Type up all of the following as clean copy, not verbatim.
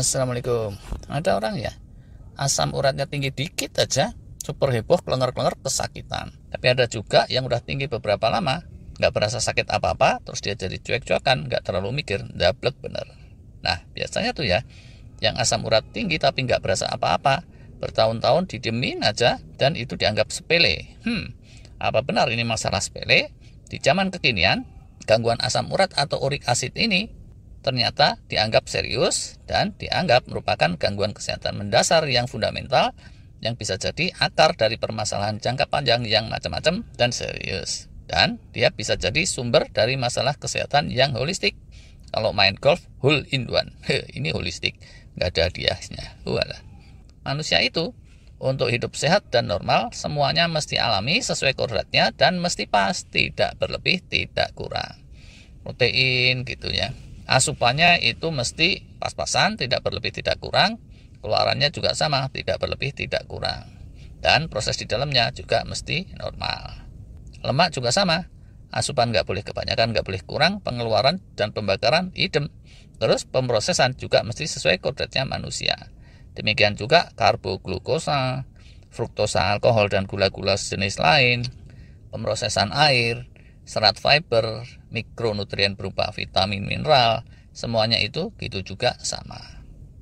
Assalamualaikum. Ada orang ya, asam uratnya tinggi dikit aja, super heboh, klenger-klenger, kesakitan. Tapi ada juga yang udah tinggi beberapa lama, nggak berasa sakit apa-apa, terus dia jadi cuek-cuekan, nggak terlalu mikir, dablek bener. Nah, biasanya tuh ya, yang asam urat tinggi tapi nggak berasa apa-apa, bertahun-tahun didiemin aja, dan itu dianggap sepele. Apa benar ini masalah sepele? Di zaman kekinian, gangguan asam urat atau uric acid ini ternyata dianggap serius dan dianggap merupakan gangguan kesehatan mendasar yang fundamental yang bisa jadi akar dari permasalahan jangka panjang yang macam-macam dan serius. Dan dia bisa jadi sumber dari masalah kesehatan yang holistik. Kalau main golf, hole in one. Ini holistik, nggak ada hadiahnya. Walah. Manusia itu untuk hidup sehat dan normal semuanya mesti alami sesuai kodratnya dan mesti pas, tidak berlebih, tidak kurang. Protein gitu ya. Asupannya itu mesti pas-pasan, tidak berlebih tidak kurang. Keluarannya juga sama, tidak berlebih tidak kurang. Dan proses di dalamnya juga mesti normal. Lemak juga sama. Asupan nggak boleh kebanyakan, nggak boleh kurang. Pengeluaran dan pembakaran idem. Terus pemrosesan juga mesti sesuai kodratnya manusia. Demikian juga karbo, glukosa, fruktosa, alkohol, dan gula-gula sejenis lain. Pemrosesan air, serat fiber, mikronutrien berupa vitamin, mineral, semuanya itu gitu juga sama.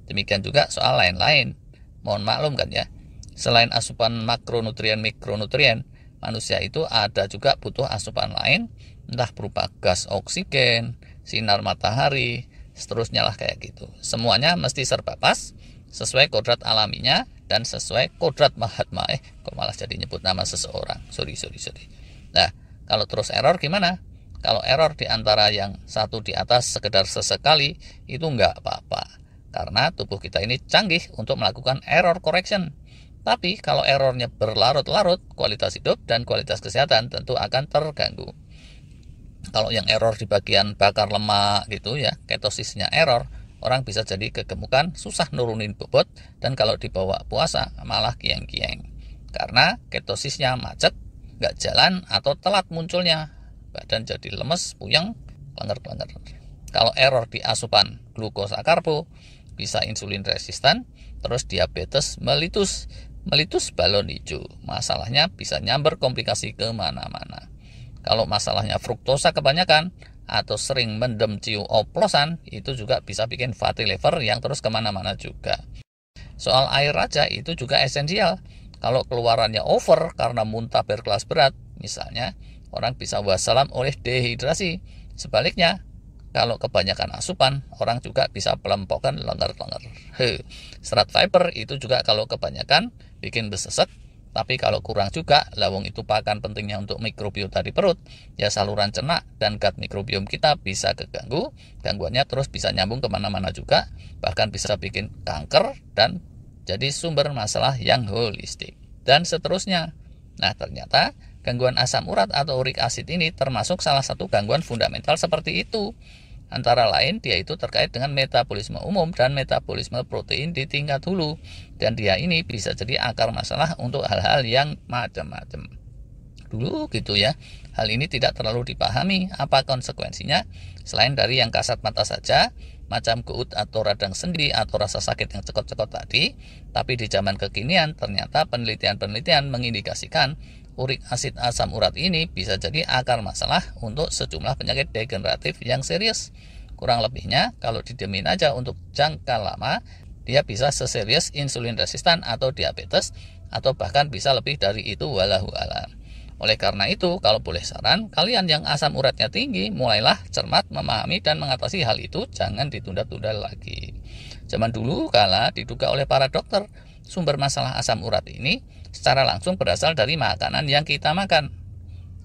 Demikian juga soal lain-lain. Mohon maklum kan ya, selain asupan makronutrien, mikronutrien, manusia itu ada juga butuh asupan lain, entah berupa gas oksigen, sinar matahari, seterusnya lah kayak gitu. Semuanya mesti serba pas, sesuai kodrat alaminya, dan sesuai kodrat Mahatma. Kok malah jadi nyebut nama seseorang. Sorry. Nah, kalau terus error gimana? Kalau error di antara yang satu di atas sekedar sesekali, itu nggak apa-apa. Karena tubuh kita ini canggih untuk melakukan error correction. Tapi kalau errornya berlarut-larut, kualitas hidup dan kualitas kesehatan tentu akan terganggu. Kalau yang error di bagian bakar lemak gitu ya, ketosisnya error, orang bisa jadi kegemukan, susah nurunin bobot, dan kalau dibawa puasa malah kieng-kieng. Karena ketosisnya macet, nggak jalan atau telat munculnya, badan jadi lemes, puyeng, klenger-klenger. Kalau error di asupan glukosa karbo, bisa insulin resistan, terus diabetes melitus balon hijau. Masalahnya bisa nyamber komplikasi kemana-mana. Kalau masalahnya fruktosa kebanyakan atau sering mendem ciu oplosan, itu juga bisa bikin fatty liver yang terus kemana-mana juga. Soal air aja itu juga esensial. Kalau keluarannya over karena muntah berkelas berat, misalnya, orang bisa wassalam oleh dehidrasi. Sebaliknya, kalau kebanyakan asupan, orang juga bisa pelempokan lenger-lenger. Serat fiber itu juga kalau kebanyakan bikin besesek, tapi kalau kurang juga, lawang itu pakan pentingnya untuk mikrobiota di perut, ya saluran cerna dan gut mikrobiom kita bisa keganggu, gangguannya terus bisa nyambung kemana-mana juga, bahkan bisa bikin kanker dan jadi sumber masalah yang holistik, dan seterusnya. Nah, ternyata gangguan asam urat atau uric acid ini termasuk salah satu gangguan fundamental seperti itu. Antara lain, dia itu terkait dengan metabolisme umum dan metabolisme protein di tingkat hulu. Dan dia ini bisa jadi akar masalah untuk hal-hal yang macam-macam. Dulu gitu ya, hal ini tidak terlalu dipahami apa konsekuensinya, selain dari yang kasat mata saja, macam gout atau radang sendi atau rasa sakit yang cekot-cekot tadi. Tapi di zaman kekinian ternyata penelitian-penelitian mengindikasikan uric acid asam urat ini bisa jadi akar masalah untuk sejumlah penyakit degeneratif yang serius. Kurang lebihnya kalau didiemin aja untuk jangka lama, dia bisa seserius insulin resistan atau diabetes, atau bahkan bisa lebih dari itu, walahu alam. Oleh karena itu, kalau boleh saran, kalian yang asam uratnya tinggi, mulailah cermat memahami dan mengatasi hal itu, jangan ditunda-tunda lagi. Zaman dulu kala diduga oleh para dokter, sumber masalah asam urat ini secara langsung berasal dari makanan yang kita makan,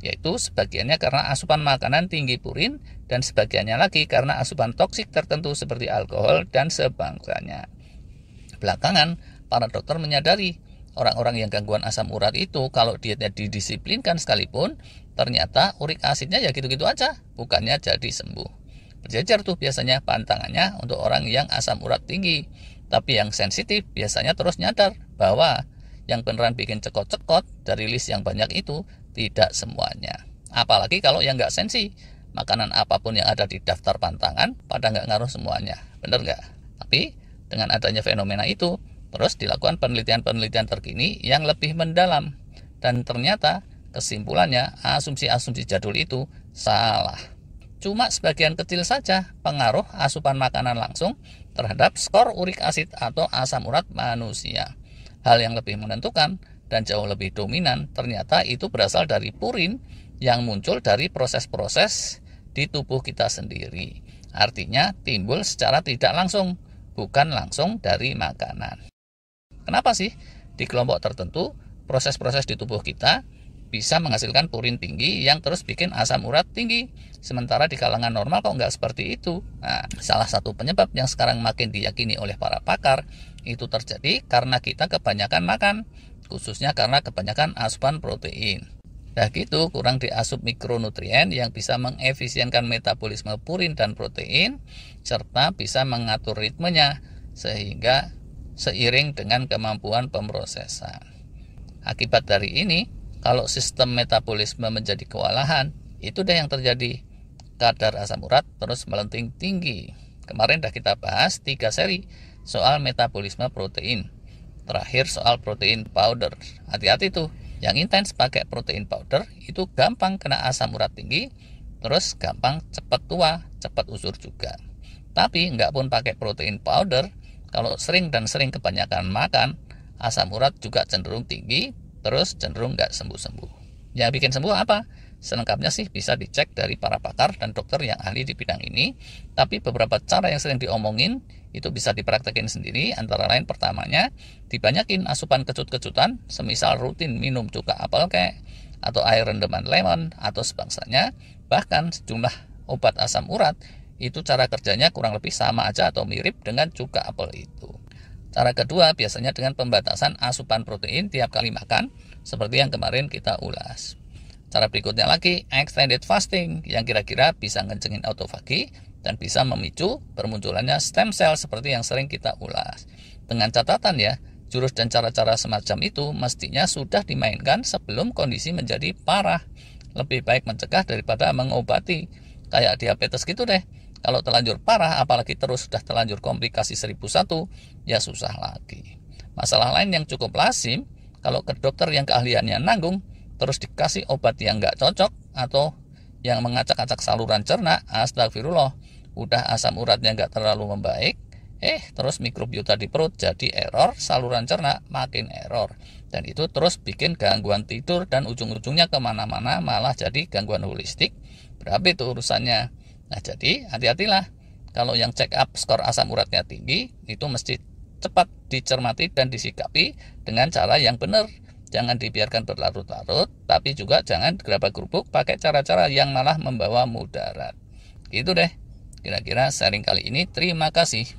yaitu sebagiannya karena asupan makanan tinggi purin, dan sebagiannya lagi karena asupan toksik tertentu seperti alkohol dan sebangsanya. Belakangan, para dokter menyadari orang-orang yang gangguan asam urat itu kalau dietnya didisiplinkan sekalipun, ternyata uric acidnya ya gitu-gitu aja, bukannya jadi sembuh. Berjejer tuh biasanya pantangannya untuk orang yang asam urat tinggi. Tapi yang sensitif biasanya terus nyadar bahwa yang beneran bikin cekot-cekot dari list yang banyak itu tidak semuanya. Apalagi kalau yang nggak sensi, makanan apapun yang ada di daftar pantangan pada nggak ngaruh semuanya. Bener nggak? Tapi Dengan adanya fenomena itu, terus dilakukan penelitian-penelitian terkini yang lebih mendalam. Dan ternyata kesimpulannya asumsi-asumsi jadul itu salah. Cuma sebagian kecil saja pengaruh asupan makanan langsung terhadap skor urik asid atau asam urat manusia. Hal yang lebih menentukan dan jauh lebih dominan ternyata itu berasal dari purin yang muncul dari proses-proses di tubuh kita sendiri. Artinya timbul secara tidak langsung, bukan langsung dari makanan. Kenapa sih di kelompok tertentu proses-proses di tubuh kita bisa menghasilkan purin tinggi yang terus bikin asam urat tinggi, sementara di kalangan normal kok nggak seperti itu? Nah, salah satu penyebab yang sekarang makin diyakini oleh para pakar itu terjadi karena kita kebanyakan makan, khususnya karena kebanyakan asupan protein. Nah gitu, kurang diasup mikronutrien yang bisa mengefisienkan metabolisme purin dan protein, serta bisa mengatur ritmenya, sehingga seiring dengan kemampuan pemrosesan. Akibat dari ini, kalau sistem metabolisme menjadi kewalahan, itu deh yang terjadi. Kadar asam urat terus melenting tinggi. Kemarin dah kita bahas 3 seri soal metabolisme protein. Terakhir soal protein powder. Hati-hati tuh. Yang intens pakai protein powder itu gampang kena asam urat tinggi, terus gampang cepat tua, cepat usur juga. Tapi nggak pun pakai protein powder, kalau sering kebanyakan makan, asam urat juga cenderung tinggi, terus cenderung nggak sembuh-sembuh. Yang bikin sembuh apa? Selengkapnya sih bisa dicek dari para pakar dan dokter yang ahli di bidang ini, tapi beberapa cara yang sering diomongin itu bisa dipraktekin sendiri, antara lain pertamanya, dibanyakin asupan kecut-kecutan, semisal rutin minum cuka apel kek, atau air rendaman lemon, atau sebangsanya, bahkan sejumlah obat asam urat, itu cara kerjanya kurang lebih sama aja atau mirip dengan cuka apel itu. Cara kedua biasanya dengan pembatasan asupan protein tiap kali makan, seperti yang kemarin kita ulas. Cara berikutnya lagi, extended fasting, yang kira-kira bisa ngencengin autofagi dan bisa memicu bermunculannya stem cell seperti yang sering kita ulas. Dengan catatan ya, jurus dan cara-cara semacam itu mestinya sudah dimainkan sebelum kondisi menjadi parah. Lebih baik mencegah daripada mengobati. Kayak diabetes gitu deh. Kalau terlanjur parah, apalagi terus sudah terlanjur komplikasi 1001, ya susah lagi. Masalah lain yang cukup lazim, kalau ke dokter yang keahliannya nanggung, terus dikasih obat yang nggak cocok atau yang mengacak-acak saluran cerna, astagfirullah, udah asam uratnya nggak terlalu membaik, terus mikrobiota di perut jadi error, saluran cerna makin error, dan itu terus bikin gangguan tidur dan ujung-ujungnya kemana-mana malah jadi gangguan holistik. Berapa itu urusannya? Nah jadi hati-hatilah, kalau yang check up skor asam uratnya tinggi, itu mesti cepat dicermati dan disikapi dengan cara yang benar. Jangan dibiarkan berlarut-larut, tapi juga jangan gerabak-gerubuk pakai cara-cara yang malah membawa mudarat. Gitu deh, kira-kira sharing kali ini. Terima kasih.